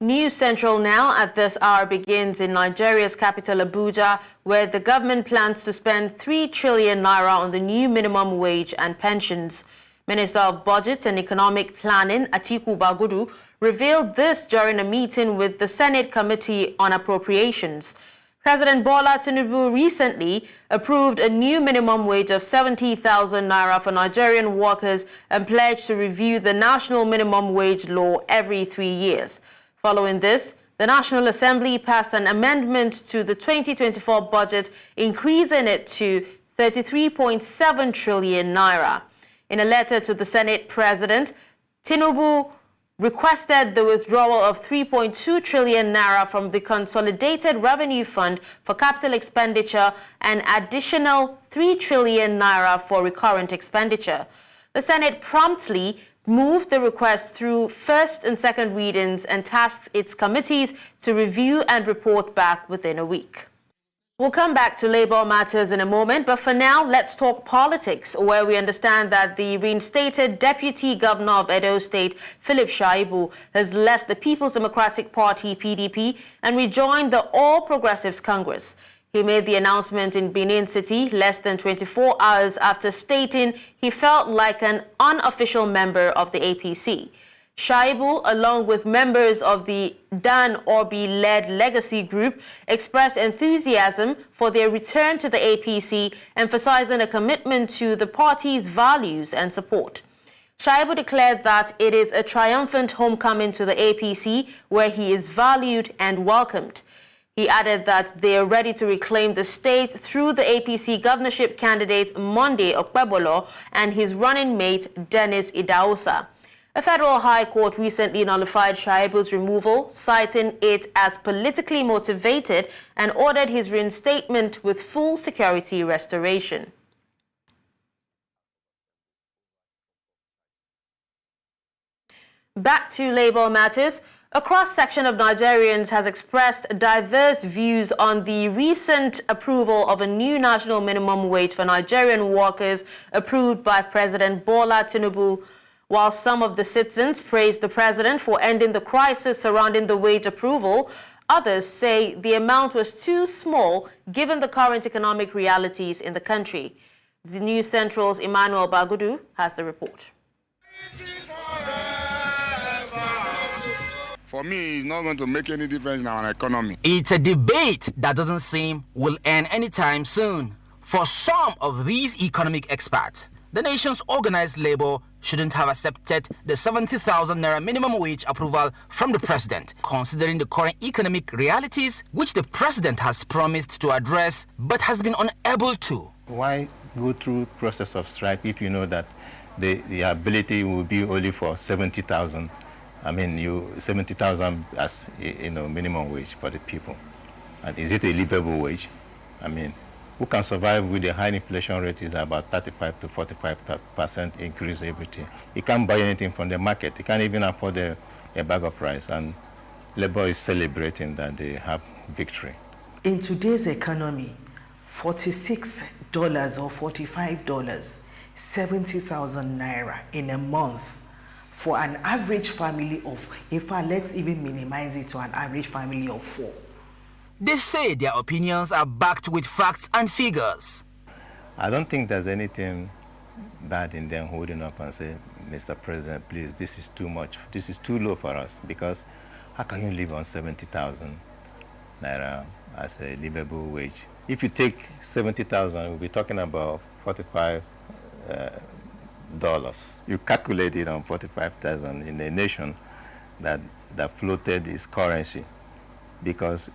News Central now at this hour begins in Nigeria's capital Abuja, where the government plans to spend 3 trillion naira on the new minimum wage and pensions. Minister of Budget and Economic Planning Atiku Bagudu revealed this during a meeting with the Senate Committee on Appropriations. President Bola Tinubu recently approved a new minimum wage of 70,000 naira for Nigerian workers and pledged to review the national minimum wage law every 3 years. Following this, the National Assembly passed an amendment to the 2024 budget, increasing it to 33.7 trillion naira. In a letter to the Senate President, Tinubu requested the withdrawal of 3.2 trillion naira from the Consolidated Revenue Fund for capital expenditure and additional 3 trillion naira for recurrent expenditure. The Senate promptly moved the request through first and second readings and tasked its committees to review and report back within a week. We'll come back to labor matters in a moment, but for now, let's talk politics, where we understand that the reinstated Deputy Governor of Edo State, Philip Shaibu, has left the People's Democratic Party, PDP, and rejoined the All Progressives Congress. He made the announcement in Benin City less than 24 hours after stating he felt like an unofficial member of the APC. Shaibu, along with members of the Dan Orbi-led Legacy Group, expressed enthusiasm for their return to the APC, emphasizing a commitment to the party's values and support. Shaibu declared that it is a triumphant homecoming to the APC, where he is valued and welcomed. He added that they are ready to reclaim the state through the APC governorship candidate Monday Okpebolo and his running mate Dennis Idahosa. A federal high court recently nullified Shaibu's removal, citing it as politically motivated, and ordered his reinstatement with full security restoration. Back to labor matters. A cross-section of Nigerians has expressed diverse views on the recent approval of a new national minimum wage for Nigerian workers approved by President Bola Tinubu. While some of the citizens praised the president for ending the crisis surrounding the wage approval, others say the amount was too small given the current economic realities in the country. The News Central's Emmanuel Bagudu has the report. For me, it's not going to make any difference in our economy. It's a debate that doesn't seem will end anytime soon. For some of these economic experts, the nation's organized labor shouldn't have accepted the 70,000 naira minimum wage approval from the president, considering the current economic realities which the president has promised to address but has been unable to. Why go through process of strike if you know that the ability will be only for 70,000? I mean, 70,000 as minimum wage for the people. And is it a livable wage? I mean, who can survive with a high inflation rate is about 35 to 45% increase everything. He can't buy anything from the market. He can't even afford a bag of rice. And labor is celebrating that they have victory. In today's economy, $46 or $45, 70,000 naira in a month for an average family of, in fact, let's even minimize it to an average family of 4. They say their opinions are backed with facts and figures. I don't think there's anything bad in them holding up and say, Mr. President, please, this is too much. This is too low for us, because how can you live on 70,000 naira as a livable wage? If you take 70,000, we'll be talking about $45. You calculate it on 45,000 in a nation that floated its currency, because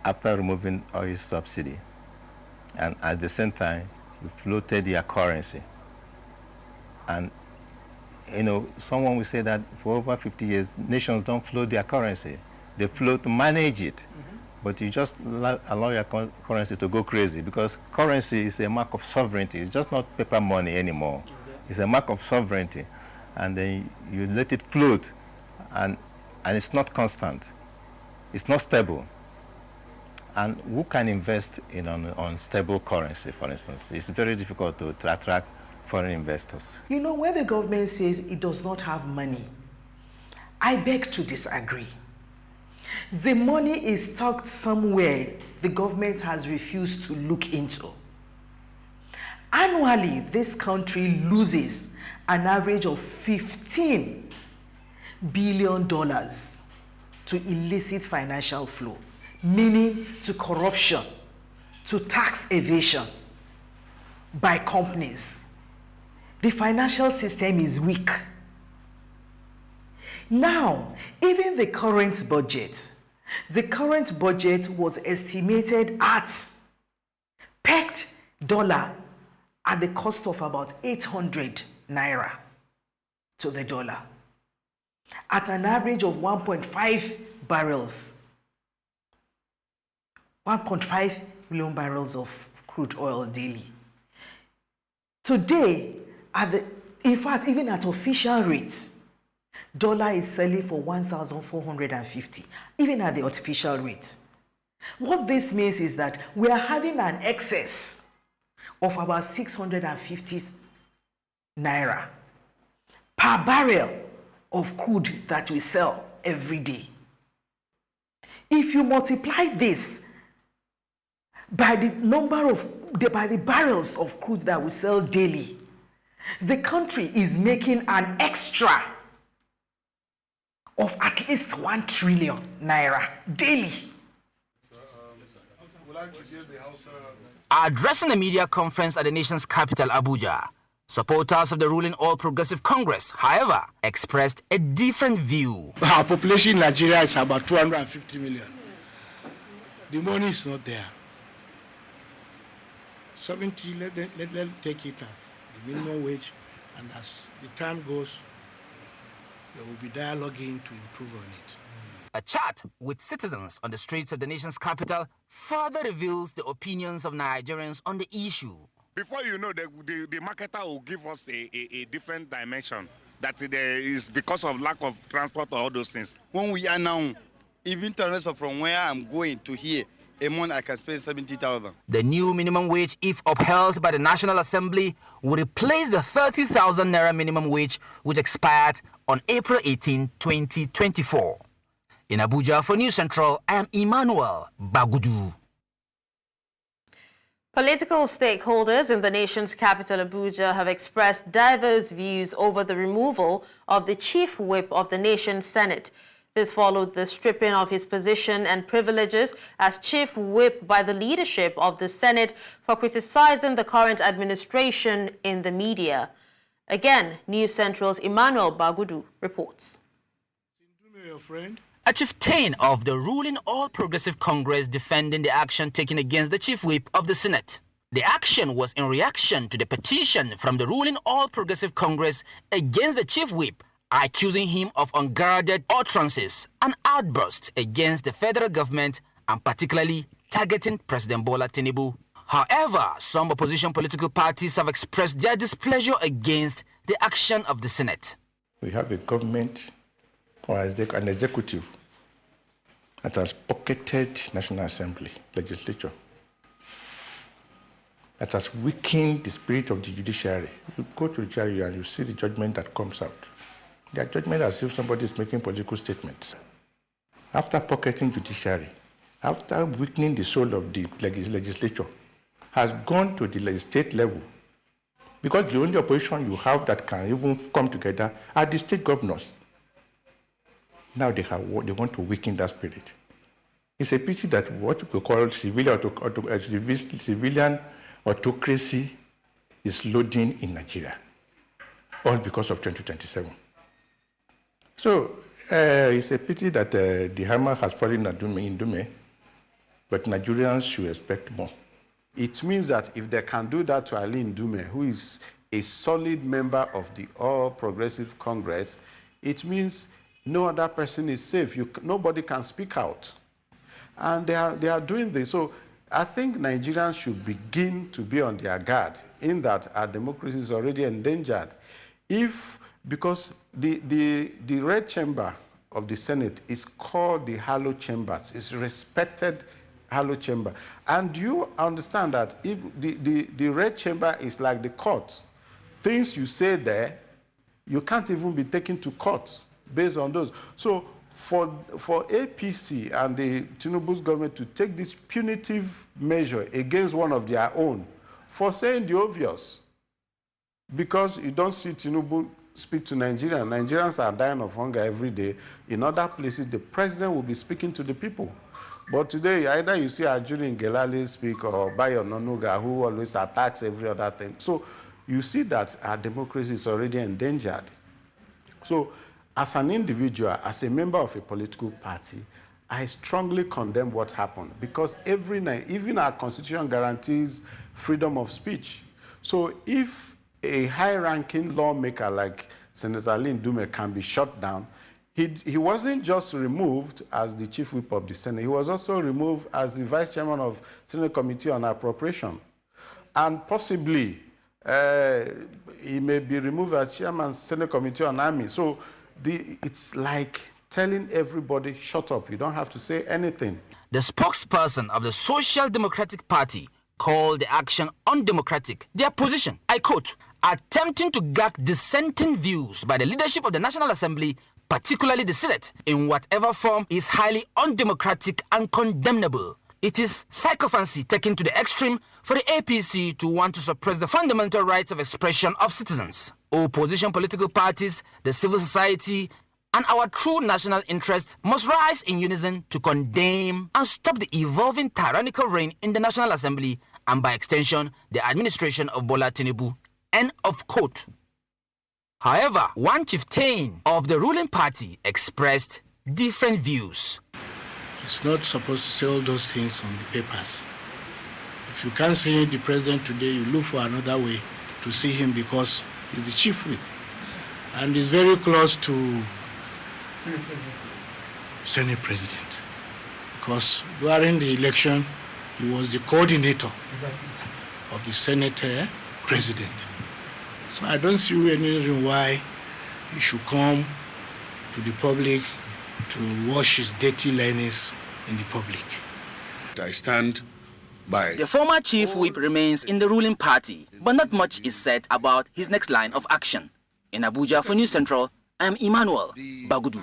after removing oil subsidy, and at the same time, we floated their currency. And, someone will say that for over 50 years, nations don't float their currency. They float to manage it. But you just allow your currency to go crazy, because currency is a mark of sovereignty. It's just not paper money anymore. It's a mark of sovereignty. And then you let it float, and it's not constant. It's not stable. And who can invest on stable currency, for instance? It's very difficult to attract foreign investors. When the government says it does not have money, I beg to disagree. The money is stuck somewhere the government has refused to look into. Annually, this country loses an average of $15 billion to illicit financial flow, meaning to corruption, to tax evasion by companies. The financial system is weak. Now, even the current budget was estimated at pegged dollar at the cost of about 800 Naira to the dollar, at an average of 1.5 barrels, 1.5 million barrels of crude oil daily. Today, in fact, even at official rates, dollar is selling for 1,450, even at the official rate. What this means is that we are having an excess of about 650 Naira per barrel of crude that we sell every day. If you multiply this by the by the barrels of crude that we sell daily, the country is making an extra of at least 1 trillion Naira daily. Addressing a media conference at the nation's capital, Abuja, supporters of the ruling All Progressive Congress, however, expressed a different view. Our population in Nigeria is about 250 million. The money is not there. 70, let them take it as the minimum wage, and as the time goes, there will be dialoguing to improve on it. A chat with citizens on the streets of the nation's capital further reveals the opinions of Nigerians on the issue. Before you know, the marketer will give us a different dimension, that there is because of lack of transport or all those things. When we are now, even transfer from where I'm going to here, a month I can spend 70,000. The new minimum wage, if upheld by the National Assembly, will replace the 30,000 Naira minimum wage, which expired on April 18, 2024. In Abuja for News Central, I am Emmanuel Bagudu. Political stakeholders in the nation's capital, Abuja, have expressed diverse views over the removal of the chief whip of the nation's Senate. This followed the stripping of his position and privileges as chief whip by the leadership of the Senate for criticizing the current administration in the media. Again, News Central's Emmanuel Bagudu reports. Your friend. A chieftain of the ruling All Progressive Congress defending the action taken against the chief whip of the Senate. The action was in reaction to the petition from the ruling All Progressive Congress against the chief whip, accusing him of unguarded utterances and outbursts against the federal government and particularly targeting President Bola Tinubu. However, some opposition political parties have expressed their displeasure against the action of the Senate. We have a government or an executive that has pocketed National Assembly, legislature, that has weakened the spirit of the judiciary. You go to the judiciary and you see the judgment that comes out. Their judgment as if somebody is making political statements. After pocketing judiciary, after weakening the soul of the legislature, has gone to the state level. Because the only opposition you have that can even come together are the state governors. Now they want to weaken that spirit. It's a pity that what we call civilian autocracy is loading in Nigeria, all because of 2027. So it's a pity that the hammer has fallen in Dume, but Nigerians should expect more. It means that if they can do that to Ali Ndume, who is a solid member of the All Progressive Congress, it means no other person is safe. Nobody can speak out. And they are doing this. So I think Nigerians should begin to be on their guard in that our democracy is already endangered. Because the red chamber of the Senate is called the Hallowed Chambers. It's respected Hallowed Chamber. And you understand that if the red chamber is like the court. Things you say there, you can't even be taken to court based on those. So for APC and the Tinubu's government to take this punitive measure against one of their own for saying the obvious. Because you don't see Tinubu speak to Nigerians. Nigerians are dying of hunger every day. In other places, the president will be speaking to the people. But today, either you see Ajuri Ngelale speak or Bayo Nonuga, who always attacks every other thing. So you see that our democracy is already endangered. So as an individual, as a member of a political party, I strongly condemn what happened because even our constitution guarantees freedom of speech. So if a high-ranking lawmaker like Senator Alin Dume can be shut down, he wasn't just removed as the chief whip of the Senate, he was also removed as the vice chairman of Senate Committee on Appropriation. And possibly, he may be removed as chairman Senate Committee on Army. So it's like telling everybody, shut up, you don't have to say anything. The spokesperson of the Social Democratic Party called the action undemocratic. Their position, I quote, attempting to gag dissenting views by the leadership of the National Assembly, particularly the Senate, in whatever form is highly undemocratic and condemnable. It is sycophancy taken to the extreme for the APC to want to suppress the fundamental rights of expression of citizens. Opposition political parties, the civil society, and our true national interest must rise in unison to condemn and stop the evolving tyrannical reign in the National Assembly and by extension, the administration of Bola Tinubu. End of quote. However, one chieftain of the ruling party expressed different views. It's not supposed to say all those things on the papers. If you can't see the president today, you look for another way to see him because he's the chief whip. And he's very close to Senate president. Because during the election, he was the coordinator of the Senate president. So I don't see any reason why he should come to the public to wash his dirty linens in the public. I stand by. The former chief whip remains in the ruling party, but not much is said about his next line of action. In Abuja for News Central, I'm Emmanuel Bagudu.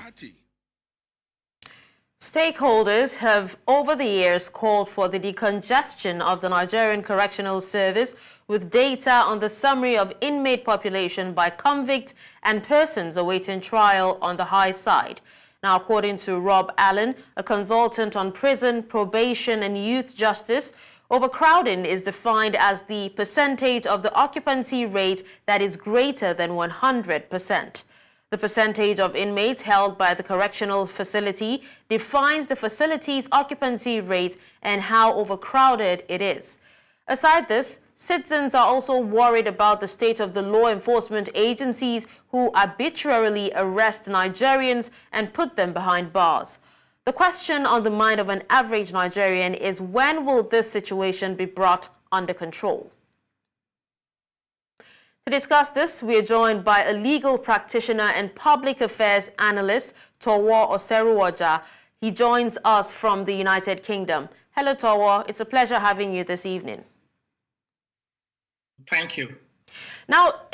Stakeholders have over the years called for the decongestion of the Nigerian Correctional Service with data on the summary of inmate population by convict and persons awaiting trial on the high side. Now, according to Rob Allen, a consultant on prison, probation and youth justice, overcrowding is defined as the percentage of the occupancy rate that is greater than 100%. The percentage of inmates held by the correctional facility defines the facility's occupancy rate and how overcrowded it is. Aside this, citizens are also worried about the state of the law enforcement agencies who arbitrarily arrest Nigerians and put them behind bars. The question on the mind of an average Nigerian is, when will this situation be brought under control? To discuss this, we are joined by a legal practitioner and public affairs analyst, Towo Oseruoja. He joins us from the United Kingdom. Hello, Towo. It's a pleasure having you this evening. Thank you. Now,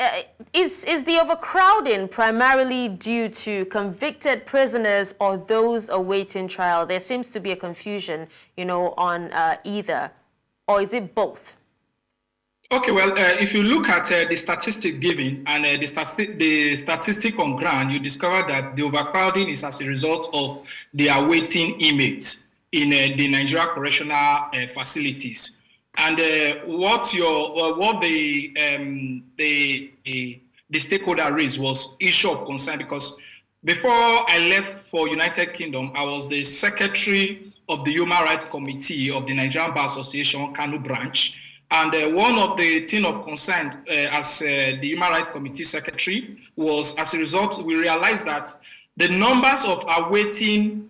is the overcrowding primarily due to convicted prisoners or those awaiting trial? There seems to be a confusion, on either. Or is it both? Okay, well, if you look at the statistic given and the statistic on ground, you discover that the overcrowding is as a result of the awaiting inmates in the Nigeria correctional facilities. And what the stakeholder raised was issue of concern, because before I left for United Kingdom, I was the secretary of the Human Rights Committee of the Nigerian Bar Association Kano branch. And one of the things of concern as the Human Rights Committee secretary was, as a result, we realized that the numbers of awaiting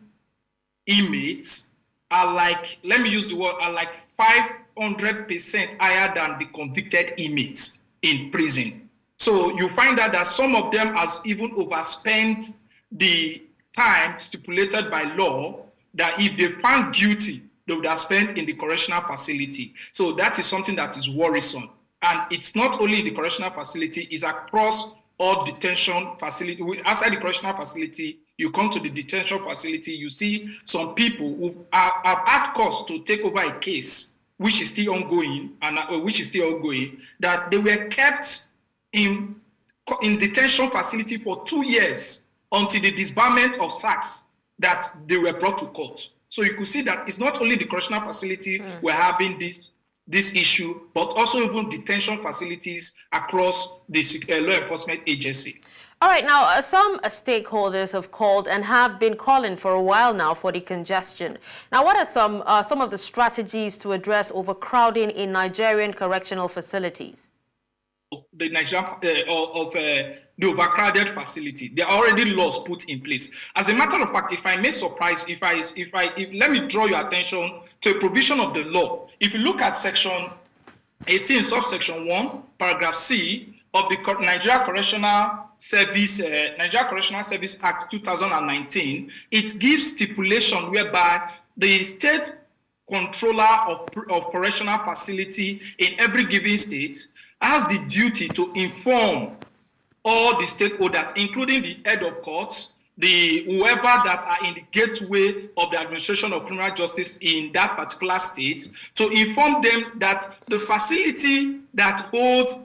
inmates are like, let me use the word, are like 500% higher than the convicted inmates in prison. So you find out that some of them has even overspent the time stipulated by law, that if they found guilty, they would have spent in the correctional facility. So that is something that is worrisome. And it's not only the correctional facility, it's across all detention facility. Outside the correctional facility, You come to the detention facility, you see some people who have had cause to take over a case which is still ongoing, that they were kept in detention facility for 2 years until the disbarment of SACs that they were brought to court. So you could see that it's not only the correctional facility we're having this issue, but also even detention facilities across the law enforcement agency. All right, now some stakeholders have called and have been calling for a while now for the congestion. Now, what are some of the strategies to address overcrowding in Nigerian correctional facilities? The the overcrowded facility, there are already laws put in place. As a matter of fact, if I may surprise, let me draw your attention to a provision of the law. If you look at section 18, subsection 1, paragraph C of the Nigeria Correctional Service Act 2019, it gives stipulation whereby the state controller of correctional facility in every given state has the duty to inform all the stakeholders, including the head of courts, whoever that are in the gateway of the administration of criminal justice in that particular state, to inform them that the facility that holds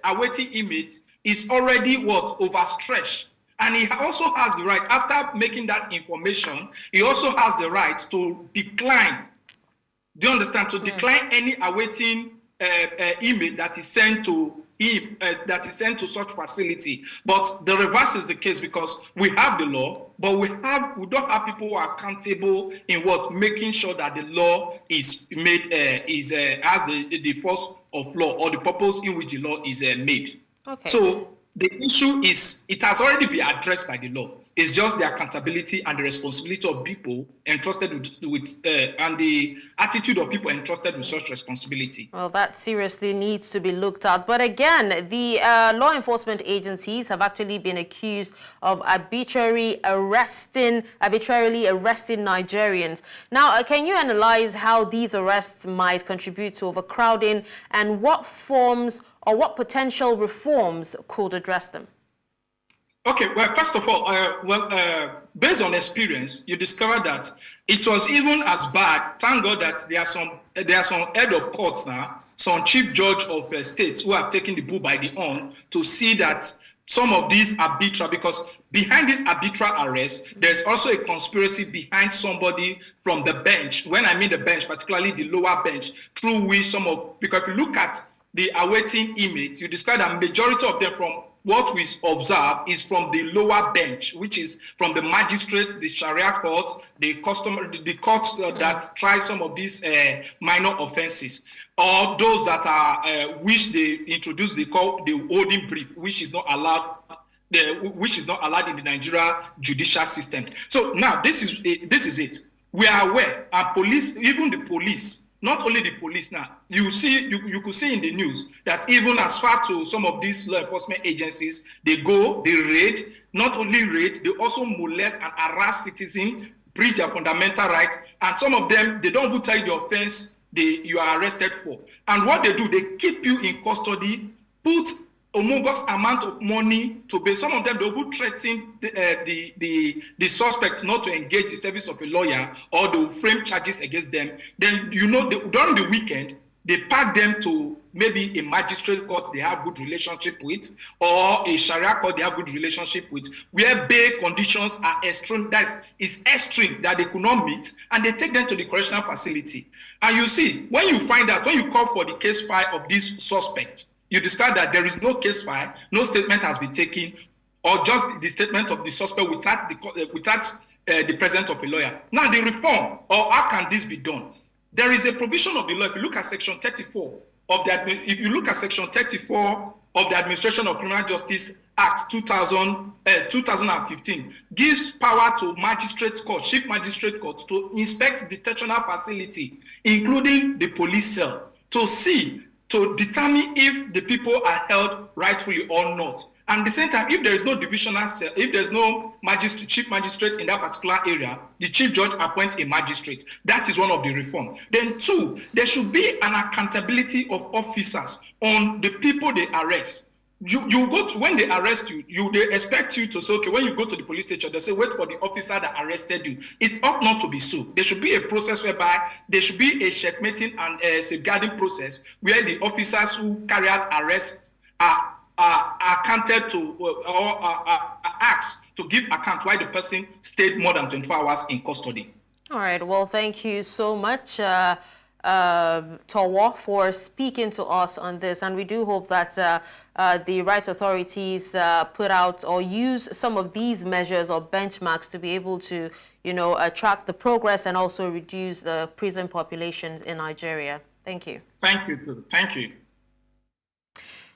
awaiting inmates is already overstretched. And he also has the right, after making that information, he also has the right to decline. Do you understand? To decline any awaiting inmate that is sent to him, that is sent to such facility. But the reverse is the case, because we have the law, but we don't have people who are accountable in making sure that the law is made as the force of law, or the purpose in which the law is made. Okay. So the issue is, it has already been addressed by the law. It's just the accountability and the responsibility of people entrusted with and the attitude of people entrusted with such responsibility. Well, that seriously needs to be looked at. But again, the law enforcement agencies have actually been accused of arbitrarily arresting Nigerians. Now, can you analyze how these arrests might contribute to overcrowding, and what forms or what potential reforms could address them? Okay, well, first of all, based on experience, you discover that it was even as bad. Thank God that there are some head of courts now, some chief judge of states who have taken the bull by the horn to see that some of these arbitrary, because behind this arbitrary arrest, there's also a conspiracy behind somebody from the bench. When I mean the bench, particularly the lower bench, through which because if you look at the awaiting inmates, you discover that majority of them, from what we observe, is from the lower bench, which is from the magistrate, the Sharia court, the courts that try some of these minor offenses, or those that are which they introduce, they call the holding brief, which is not allowed. Which is not allowed in the Nigeria judicial system. So now this is it. We are aware, and police, even the police. Not only the police now, you could see in the news that even as far to some of these law enforcement agencies, they raid, not only raid, they also molest and harass citizens, breach their fundamental rights, and some of them, they don't even tell you the offense you are arrested for. And what they do, they keep you in custody, put a humongous amount of money to pay. Some of them, they will threaten the suspects not to engage the service of a lawyer, or they will frame charges against them. Then, during the weekend, they pack them to maybe a magistrate court they have good relationship with, or a Sharia court they have good relationship with, where bail conditions are extreme, that they could not meet, and they take them to the correctional facility. And you see, when you call for the case file of this suspect, you discover that there is no case file, no statement has been taken, or just the statement of the suspect without the presence of a lawyer. Now, the reform, or how can this be done? There is a provision of the law. If you look at section 34 of the Administration of Criminal Justice Act 2015, gives power to magistrate court, chief magistrate court, to inspect detentional facility, including the police cell, to determine if the people are held rightfully or not. And at the same time, if there is no divisional cell, if there's no chief magistrate in that particular area, the chief judge appoints a magistrate. That is one of the reforms. Then 2, there should be an accountability of officers on the people they arrest. you go to, when they arrest you, they expect you to say, okay, when you go to the police station, they say, wait for the officer that arrested you. It ought not to be so. There should be a process whereby there should be a checkmating and a safeguarding process where the officers who carry out arrests are accounted to or are asked to give account why the person stayed more than 24 hours in custody. All right. Well, thank you so much, Towo, for speaking to us on this. And we do hope that the right authorities put out or use some of these measures or benchmarks to be able to, track the progress and also reduce the prison populations in Nigeria. Thank you. Thank you. Thank you.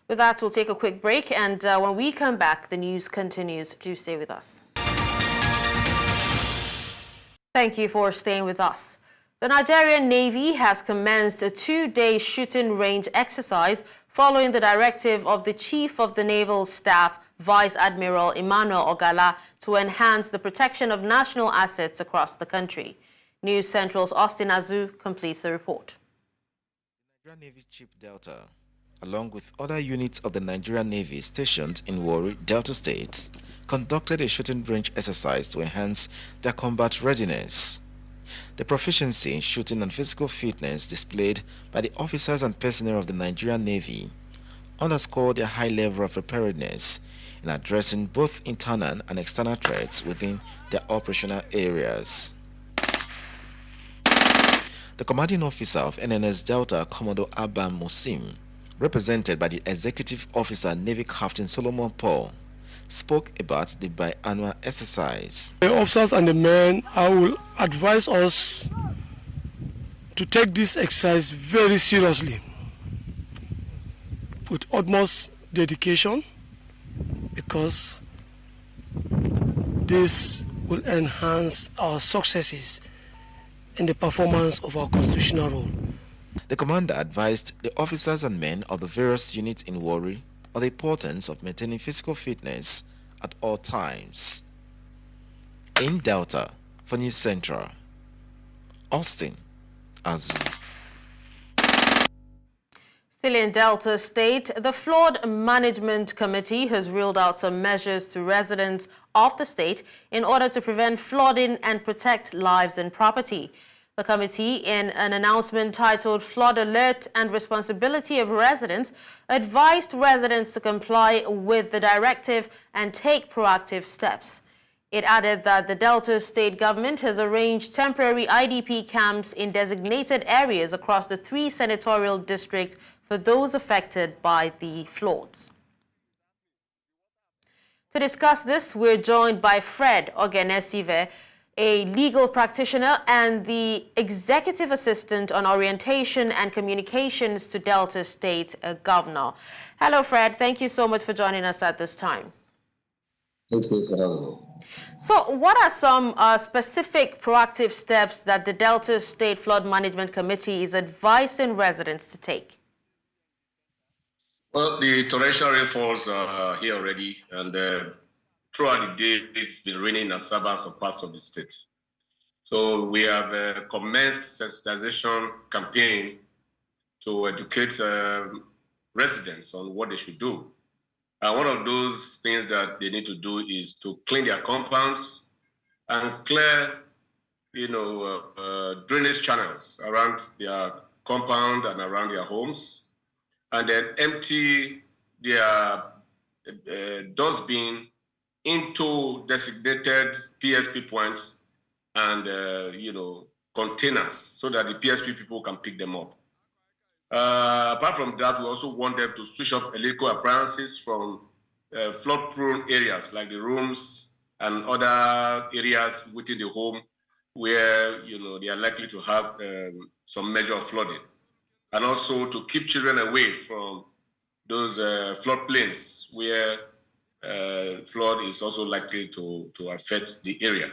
With that, we'll take a quick break. And when we come back, the news continues. Do stay with us. Thank you for staying with us. The Nigerian Navy has commenced a 2-day shooting range exercise following the directive of the Chief of the Naval Staff, Vice Admiral Emmanuel Ogala, to enhance the protection of national assets across the country. News Central's Austin Azu completes the report. The Nigerian Navy Chief Delta, along with other units of the Nigerian Navy stationed in Warri, Delta State, conducted a shooting range exercise to enhance their combat readiness. The proficiency in shooting and physical fitness displayed by the officers and personnel of the Nigerian Navy underscored their high level of preparedness in addressing both internal and external threats within their operational areas. The commanding officer of NNS Delta, Commodore Abam Mosim, represented by the Executive Officer Navy Captain Solomon Paul, spoke about the biannual exercise. The officers and the men, I will advise us to take this exercise very seriously with utmost dedication, because this will enhance our successes in the performance of our constitutional role. The commander advised the officers and men of the various units in Warri on the importance of maintaining physical fitness at all times. In Delta, for News Central, Austin Azu. Still in Delta State, the Flood Management Committee has ruled out some measures to residents of the state in order to prevent flooding and protect lives and property. The committee, in an announcement titled Flood Alert and Responsibility of Residents, advised residents to comply with the directive and take proactive steps. It added that the Delta State government has arranged temporary IDP camps in designated areas across the 3 senatorial districts for those affected by the floods. To discuss this, we're joined by Fred Ogenesive, a legal practitioner and the executive assistant on orientation and communications to Delta State Governor. Hello, Fred. Thank you so much for joining us at this time. Thanks for having me. So what are some specific proactive steps that the Delta State Flood Management Committee is advising residents to take? Well, the torrential rainfalls are here already, and throughout the day, it's been raining in Asaba and parts of the state. So we have commenced sensitization campaign to educate residents on what they should do. And one of those things that they need to do is to clean their compounds and clear, drainage channels around their compound and around their homes, and then empty their dustbin into designated PSP points and containers so that the PSP people can pick them up. Apart from that, we also want them to switch off electrical appliances from flood-prone areas like the rooms and other areas within the home where they are likely to have some measure of flooding, and also to keep children away from those floodplains where flood is also likely to affect the area.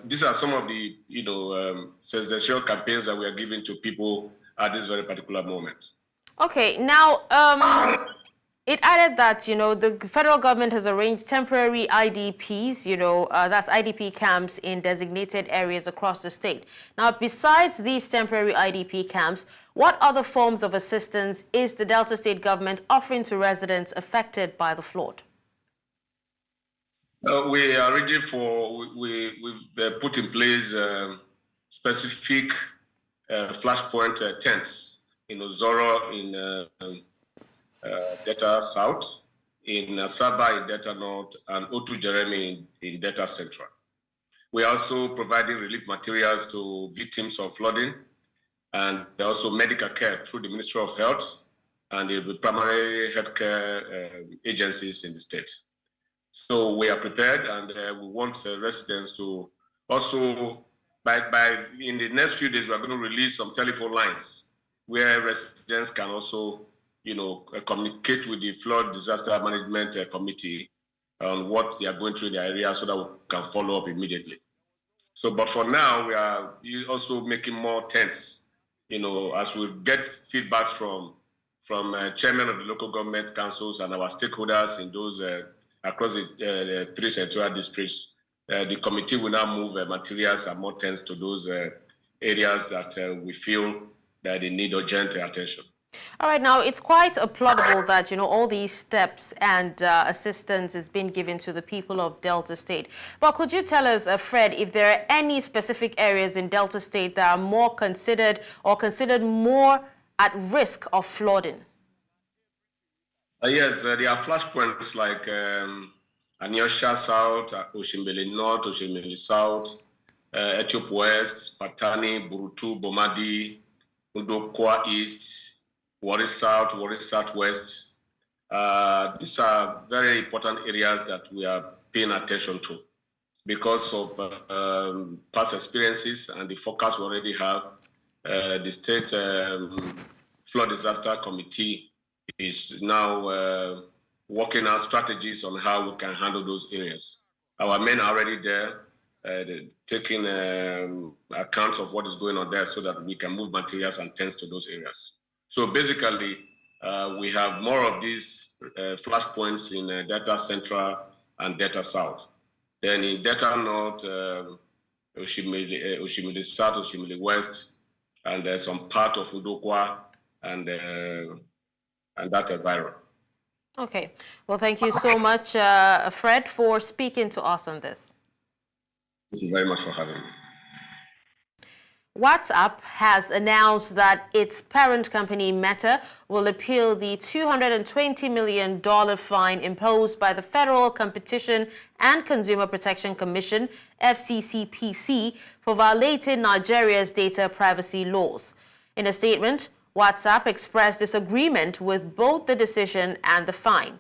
These are some of the sensitization campaigns that we are giving to people at this very particular moment. Okay, now It added that, the federal government has arranged temporary IDPs, that's IDP camps in designated areas across the state. Now, besides these temporary IDP camps, what other forms of assistance is the Delta State government offering to residents affected by the flood? We are ready we've put in place specific flashpoint tents in Ozoro, in Delta South, in Asaba in Delta North, and Otu Jeremy in Delta Central. We are also providing relief materials to victims of flooding and also medical care through the Ministry of Health and the primary healthcare agencies in the state. So we are prepared, and we want residents to also, in the next few days, we are going to release some telephone lines where residents can also communicate with the flood disaster management committee on what they are going through in the area so that we can follow up immediately. So, but for now, we are also making more tents, as we get feedback from chairmen of the local government councils and our stakeholders in those across the 3 senatorial districts. The committee will now move materials and more tents to those areas that we feel that they need urgent attention. All right, now it's quite applaudable that, all these steps and assistance is being given to the people of Delta State. But could you tell us, Fred, if there are any specific areas in Delta State that are more considered more at risk of flooding? Yes, there are flashpoints like Anyosha South, Oshimbele North, Oshimbele South, Etiop West, Patani, Burutu, Bomadi, Udokwa East, Warri South, Warri Southwest. These are very important areas that we are paying attention to because of past experiences and the forecast we already have. The State Flood Disaster Committee is now working out strategies on how we can handle those areas. Our men are already there, taking account of what is going on there so that we can move materials and tents to those areas. So basically, we have more of these flashpoints in Delta Central and Delta South. Then in Delta North, Oshimili South, Oshimili West, and some part of Udokwa and that environment. Okay. Well, thank you so much, Fred, for speaking to us on this. Thank you very much for having me. WhatsApp has announced that its parent company Meta will appeal the $220 million fine imposed by the Federal Competition and Consumer Protection Commission, FCCPC, for violating Nigeria's data privacy laws. In a statement, WhatsApp expressed disagreement with both the decision and the fine.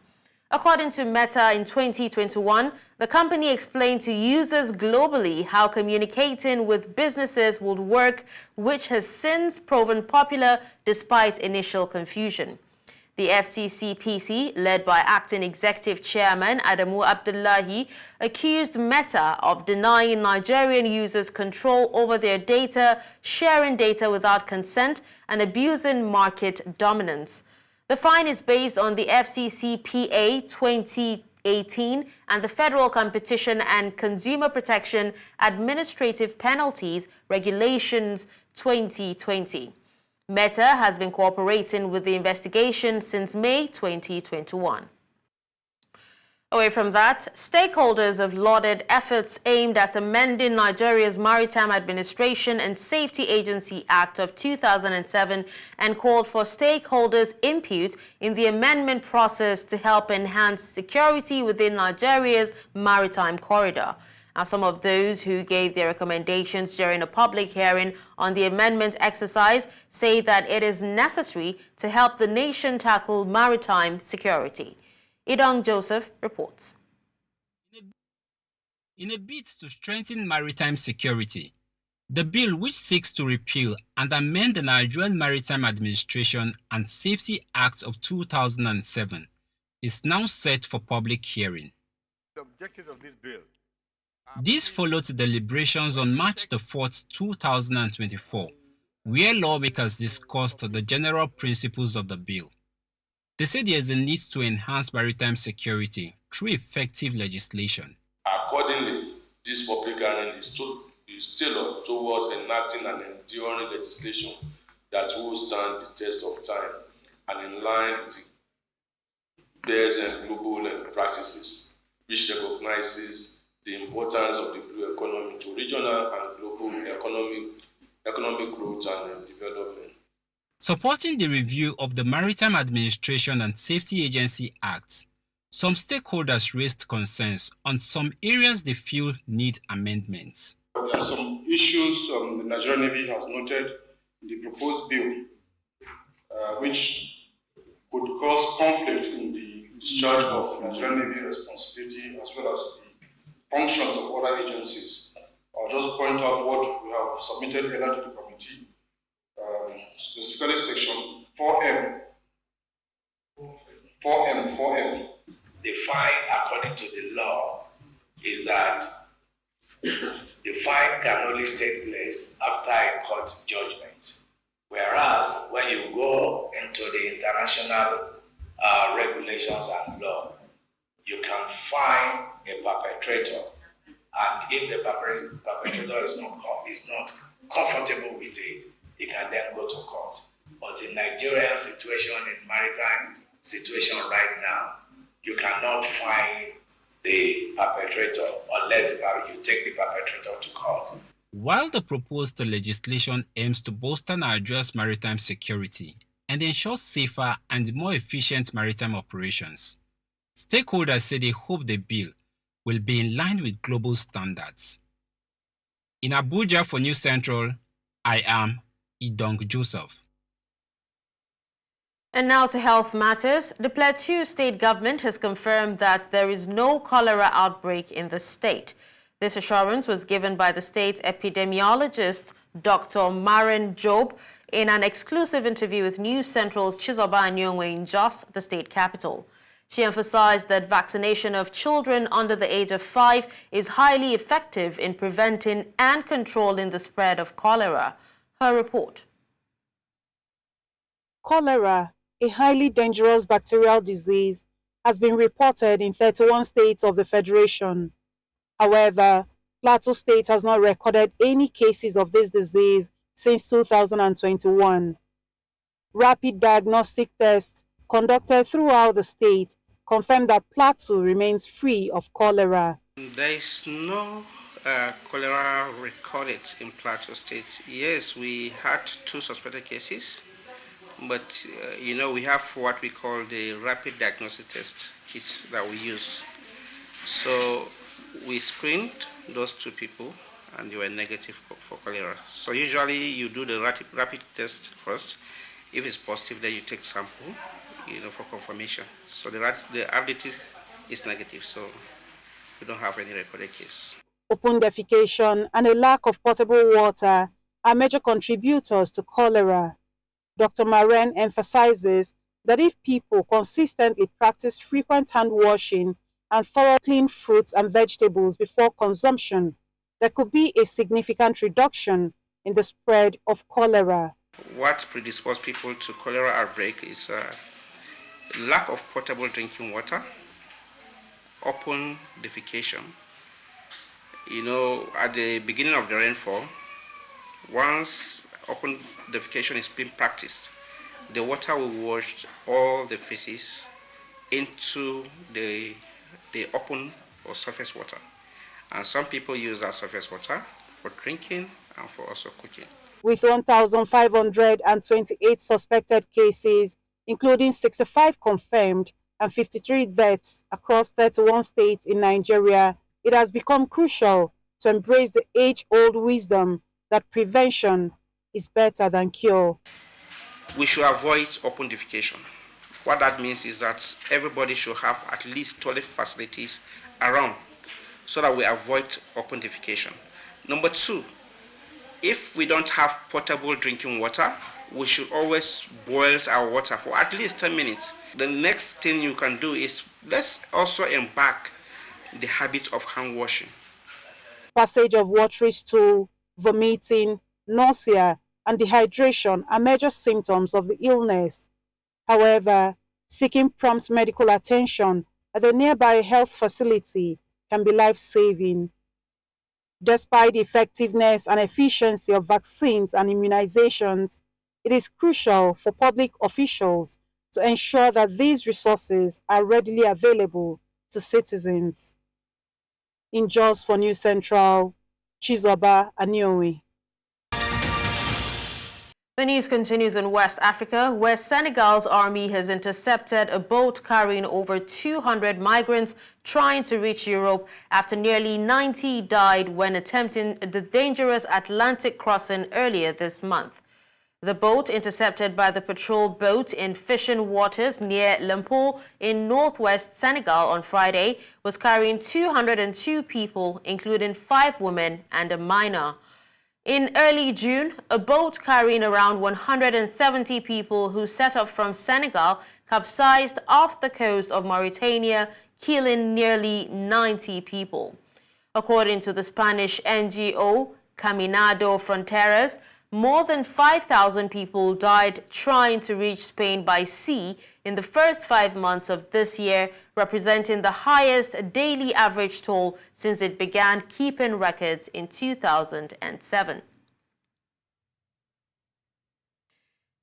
According to Meta, in 2021, the company explained to users globally how communicating with businesses would work, which has since proven popular despite initial confusion. The FCCPC, led by Acting Executive Chairman Adamu Abdullahi, accused Meta of denying Nigerian users control over their data, sharing data without consent, and abusing market dominance. The fine is based on the FCCPA 2018 and the Federal Competition and Consumer Protection Administrative Penalties Regulations 2020. Meta has been cooperating with the investigation since May 2021. Away from that, stakeholders have lauded efforts aimed at amending Nigeria's Maritime Administration and Safety Agency Act of 2007 and called for stakeholders' input in the amendment process to help enhance security within Nigeria's maritime corridor. Now, some of those who gave their recommendations during a public hearing on the amendment exercise say that it is necessary to help the nation tackle maritime security. Idong Joseph reports. In a bid to strengthen maritime security, the bill, which seeks to repeal and amend the Nigerian Maritime Administration and Safety Act of 2007, is now set for public hearing. The objectives of this bill. This followed deliberations on March the 4th, 2024, where lawmakers discussed the general principles of the bill. They say there is a need to enhance maritime security through effective legislation. Accordingly, this public hearing is tailored towards enacting an enduring legislation that will stand the test of time and in line with the best and global practices, which recognizes the importance of the blue economy to regional and global economic growth and development. Supporting the review of the Maritime Administration and Safety Agency Act, some stakeholders raised concerns on some areas they feel need amendments. There are some issues the Nigerian Navy has noted in the proposed bill, which could cause conflict in the discharge of Nigerian Navy responsibility as well as the functions of other agencies. I'll just point out what we have submitted earlier to the committee, specifically section 4M. The fine, according to the law, is that the fine can only take place after a court judgment. Whereas when you go into the international regulations and law, you can fine a perpetrator, and if the perpetrator is not comfortable with it, he can then go to court. But in Nigerian situation, in maritime situation right now, you cannot fine the perpetrator unless you take the perpetrator to court. While the proposed legislation aims to bolster Nigeria's maritime security and ensure safer and more efficient maritime operations, stakeholders say they hope the bill will be in line with global standards. In Abuja for News Central, I am Idong Joseph. And now to health matters. The Plateau State government has confirmed that there is no cholera outbreak in the state. This assurance was given by the state epidemiologist, Dr. Maren Job, in an exclusive interview with News Central's Chizoba Anyongwe in Jos, the state capital. She emphasized that vaccination of children under the age of 5 is highly effective in preventing and controlling the spread of cholera. Her report. Cholera, a highly dangerous bacterial disease, has been reported in 31 states of the Federation. However, Plateau State has not recorded any cases of this disease since 2021. Rapid diagnostic tests conducted throughout the state confirmed that Plateau remains free of cholera. There is no cholera recorded in Plateau State. Yes, we had 2 suspected cases, but we have what we call the rapid diagnostic test kits that we use. So we screened those 2 people and they were negative for cholera. So usually you do the rapid test first. If it's positive, then you take sample, for confirmation. So the RDT is negative, so we don't have any recorded case. Open defecation and a lack of potable water are major contributors to cholera. Dr. Maren emphasizes that if people consistently practice frequent hand washing and thoroughly clean fruits and vegetables before consumption, there could be a significant reduction in the spread of cholera. What predisposes people to cholera outbreak is lack of potable drinking water, open defecation. At the beginning of the rainfall, once open defecation is being practiced, the water will wash all the feces into the open or surface water. And some people use that surface water for drinking and for also cooking. With 1,528 suspected cases, including 65 confirmed and 53 deaths across 31 states in Nigeria, it has become crucial to embrace the age-old wisdom that prevention is better than cure. We should avoid open defecation. What that means is that everybody should have at least toilet facilities around so that we avoid open defecation. Number 2, if we don't have potable drinking water, we should always boil our water for at least 10 minutes. The next thing you can do is let's also embark the habit of hand washing. Passage of watery stool, vomiting, nausea, and dehydration are major symptoms of the illness. However, Seeking prompt medical attention at the nearby health facility can be life-saving. Despite the effectiveness and efficiency of vaccines and immunizations, it is crucial for public officials to ensure that these resources are readily available to citizens. In Jos for News Central, Chizoba Aniowe. The news continues in West Africa, where Senegal's army has intercepted a boat carrying over 200 migrants trying to reach Europe after nearly 90 died when attempting the dangerous Atlantic crossing earlier this month. The boat, intercepted by the patrol boat in fishing waters near Lempo in northwest Senegal on Friday, was carrying 202 people, including 5 women and a minor. In early June, a boat carrying around 170 people who set off from Senegal capsized off the coast of Mauritania, killing nearly 90 people. According to the Spanish NGO Caminado Fronteras, more than 5,000 people died trying to reach Spain by sea in the first 5 months of this year, representing the highest daily average toll since it began keeping records in 2007.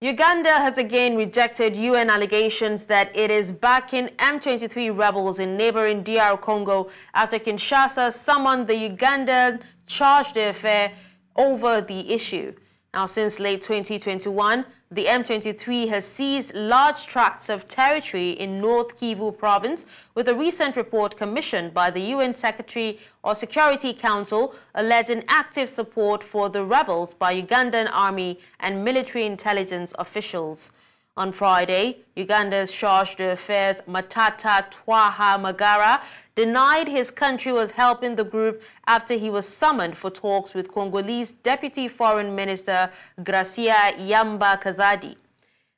Uganda has again rejected UN allegations that it is backing M23 rebels in neighboring DR Congo after Kinshasa summoned the Ugandan chargé d'affaires over the issue. Now, since late 2021, the M23 has seized large tracts of territory in North Kivu province, with a recent report commissioned by the UN Security Council alleging active support for the rebels by Ugandan army and military intelligence officials. On Friday, Uganda's chargé d'affaires Matata Twahamagara denied his country was helping the group after he was summoned for talks with Congolese Deputy Foreign Minister Gracia Yamba Kazadi.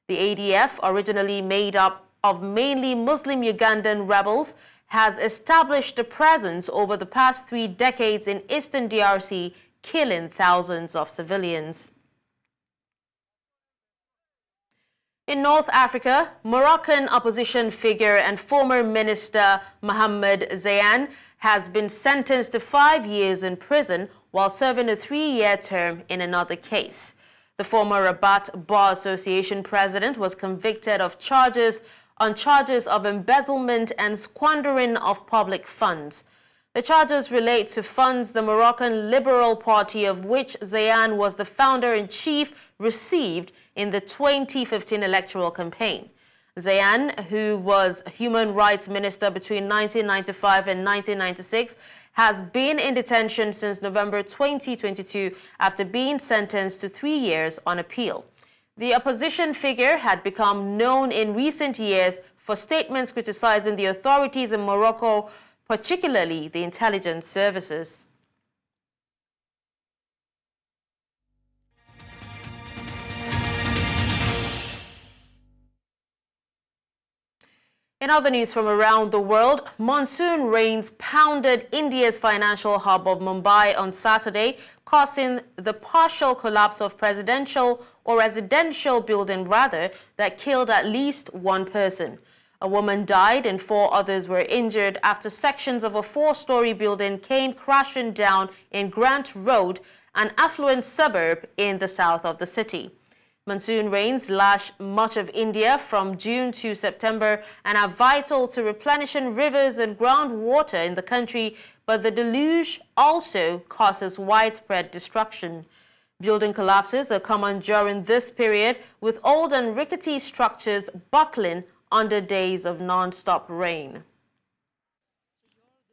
The ADF, originally made up of mainly Muslim Ugandan rebels, has established a presence over the past 3 decades in eastern DRC, killing thousands of civilians. In North Africa, Moroccan opposition figure and former minister Mohamed Ziane has been sentenced to 5 years in prison while serving a 3-year term in another case. The former Rabat Bar Association president was convicted of charges of embezzlement and squandering of public funds. The charges relate to funds the Moroccan Liberal Party, of which Ziane was the founder-in-chief, received in the 2015 electoral campaign. Ziane, who was human rights minister between 1995 and 1996, has been in detention since November 2022 after being sentenced to 3 years on appeal. The opposition figure had become known in recent years for statements criticizing the authorities in Morocco, particularly the intelligence services. In other news from around the world, monsoon rains pounded India's financial hub of Mumbai on Saturday, causing the partial collapse of residential building that killed at least 1 person. A woman died and 4 others were injured after sections of a 4-story building came crashing down in Grant Road, an affluent suburb in the south of the city. Monsoon rains lash much of India from June to September and are vital to replenishing rivers and groundwater in the country, but the deluge also causes widespread destruction. Building collapses are common during this period, with old and rickety structures buckling under days of non-stop rain.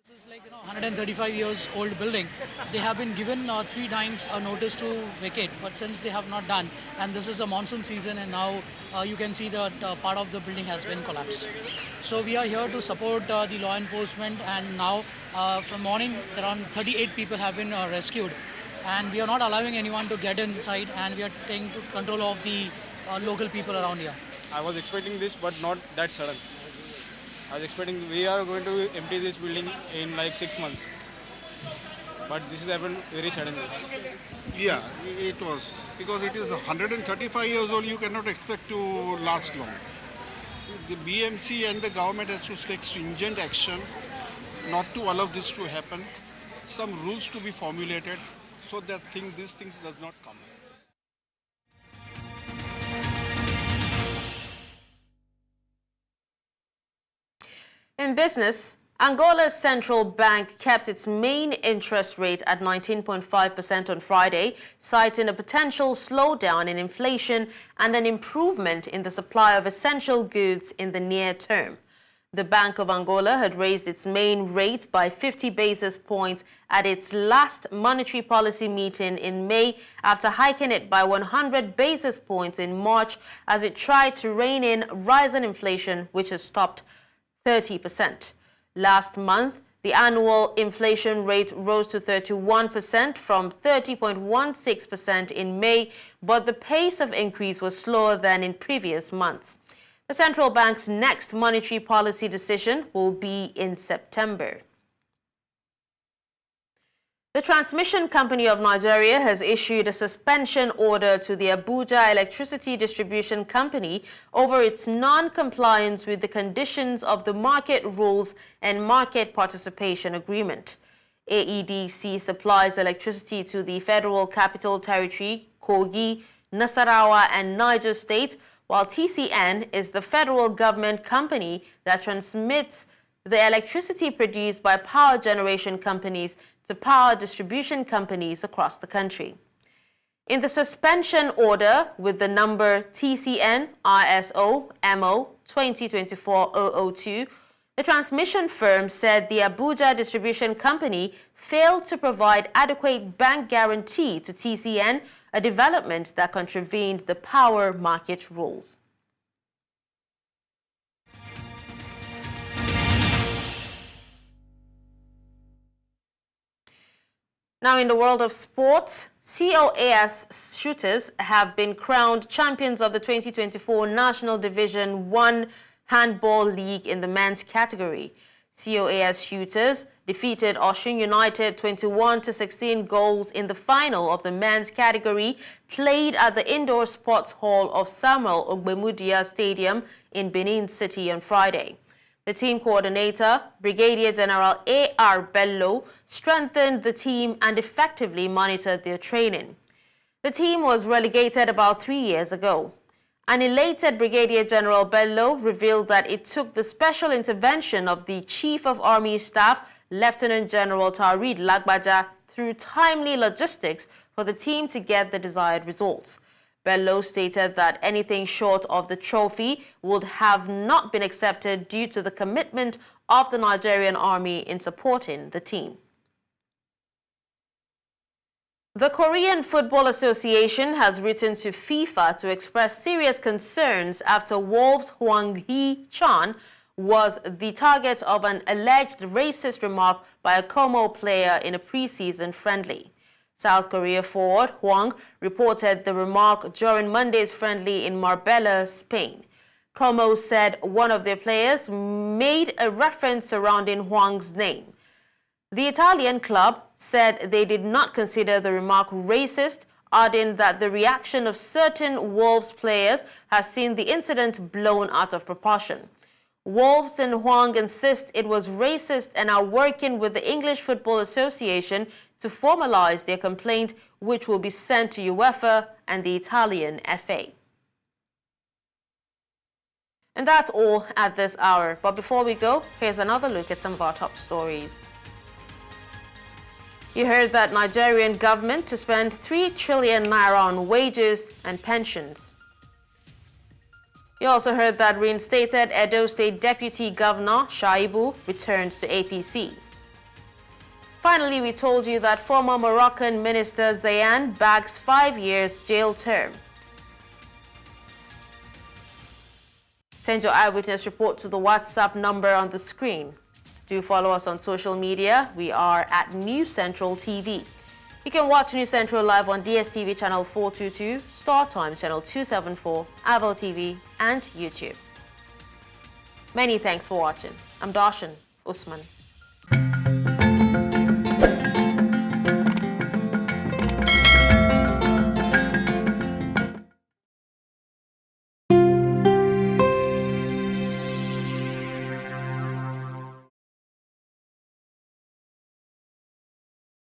This is like 135 years old building. They have been given 3 times a notice to vacate, but since they have not done, and this is a monsoon season, and now you can see that part of the building has been collapsed. So we are here to support the law enforcement, and now from morning around 38 people have been rescued, and we are not allowing anyone to get inside, and we are taking control of the local people around here. I was expecting this, but not that sudden. I was expecting we are going to empty this building in like 6 months, but this has happened very suddenly. Yeah, it was, because it is 135 years old, you cannot expect to last long. the BMC and the government has to take stringent action not to allow this to happen. Some rules to be formulated so that these things does not come. In business, Angola's central bank kept its main interest rate at 19.5% on Friday, citing a potential slowdown in inflation and an improvement in the supply of essential goods in the near term. The Bank of Angola had raised its main rate by 50 basis points at its last monetary policy meeting in May after hiking it by 100 basis points in March as it tried to rein in rising inflation, which has stopped 30%. Last month, the annual inflation rate rose to 31% from 30.16% in May, but the pace of increase was slower than in previous months. The central bank's next monetary policy decision will be in September. The Transmission Company of Nigeria has issued a suspension order to the Abuja Electricity Distribution Company over its non-compliance with the conditions of the market rules and market participation agreement. AEDC supplies electricity to the Federal Capital Territory, Kogi, Nasarawa and Niger State, while TCN is the federal government company that transmits the electricity produced by power generation companies to power distribution companies across the country. In the suspension order with the number TCN ISO MO 2024-002, the transmission firm said the Abuja Distribution Company failed to provide adequate bank guarantee to TCN, a development that contravened the power market rules. Now, in the world of sports, COAS shooters have been crowned champions of the 2024 National Division 1 Handball League in the men's category. COAS shooters defeated Osun United 21-16 goals in the final of the men's category played at the Indoor Sports Hall of Samuel Ogbemudia Stadium in Benin City on Friday. The team coordinator, Brigadier General A.R. Bello, strengthened the team and effectively monitored their training. The team was relegated about 3 years ago. An elated Brigadier General Bello revealed that it took the special intervention of the Chief of Army Staff, Lieutenant General Taurid Lagbaja, through timely logistics for the team to get the desired results. Bello stated that anything short of the trophy would have not been accepted due to the commitment of the Nigerian Army in supporting the team. The Korean Football Association has written to FIFA to express serious concerns after Wolves' Hwang Hee-chan was the target of an alleged racist remark by a Como player in a preseason friendly. South Korea forward Hwang reported the remark during Monday's friendly in Marbella, Spain. Como said one of their players made a reference surrounding Hwang's name. The Italian club said they did not consider the remark racist, adding that the reaction of certain Wolves players has seen the incident blown out of proportion. Wolves and Hwang insist it was racist and are working with the English Football Association to formalize their complaint, which will be sent to UEFA and the Italian FA. And that's all at this hour. But before we go, here's another look at some of our top stories. You heard that Nigerian government to spend 3 trillion naira on wages and pensions. You also heard that reinstated Edo State Deputy Governor Shaibu returns to APC. Finally, we told you that former Moroccan Minister Ziane bags 5 years jail term. Send your eyewitness report to the WhatsApp number on the screen. Do follow us on social media. We are at News Central TV. You can watch News Central live on DSTV channel 422, Star Times channel 274, Avo TV, and YouTube. Many thanks for watching. I'm Darshan Usman.